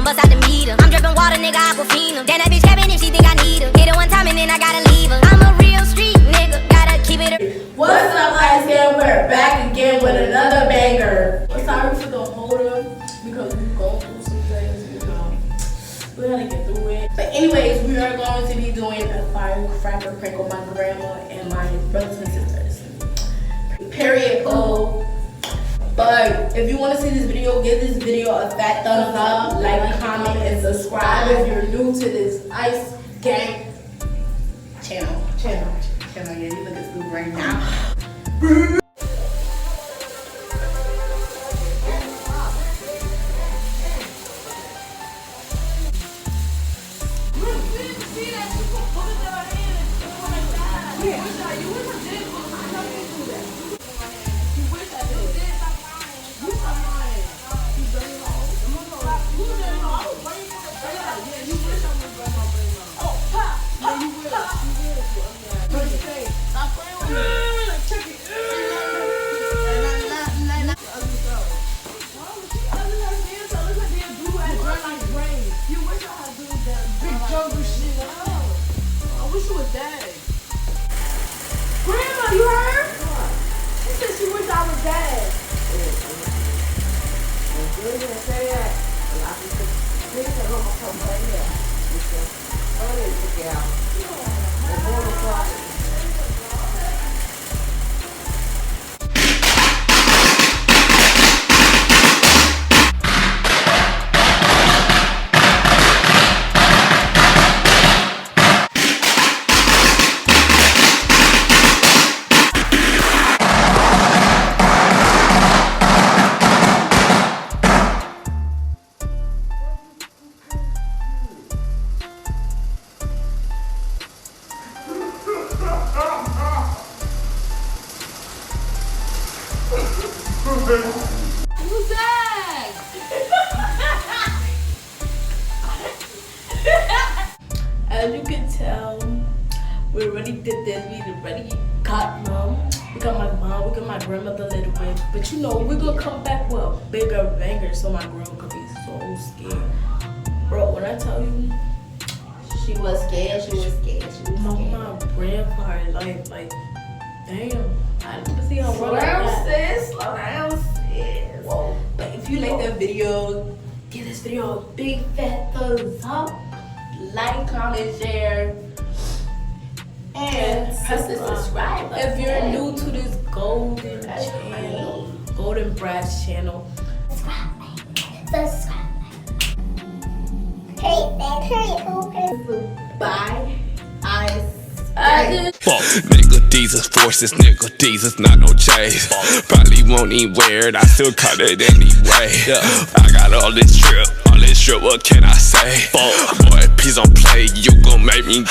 bust out the meter. I'm dripping water, nigga, Aquafina. Then that bitch cabin if she think I need her. Hit her one time and then I gotta leave her. I'm a real street nigga, gotta keep it. What's up, Icegang? We're back again with another banger. We're sorry for the holder because we've gone through some things, you know. We gotta get through it. But anyways, we are going to be doing a firecracker prank on my grandma and my brothers and sisters. Period. Oh. But if you want to see this video, give this video a fat thumbs up, like, comment, and subscribe if you're new to this Icegang channel. Yeah, you look at school right now. Grandma, you heard? She said she wished I was dead. Who's that? As you can tell, we already did this. We already got mom. We got my mom. We got my grandmother a little bit. But you know, we're gonna come back with a bigger banger so my grandma could be so scared. Bro, when I tell you, She was scared. my grandfather, like, damn. I never see her Slow run like down, that. sis. Slow down, sis. Whoa. But if you like that video, give this video a big fat thumbs up. Like, comment, share, and press the subscribe button. If you're new to this golden channel, golden brass channel, Subscribe. Hey, man, hurry over. bye. Fuck, nigga, these is forces, nigga, these is not no J's. Probably won't even wear it, I still cut it anyway. I got all this drip, what can I say? Boy, please don't play, you gon' make me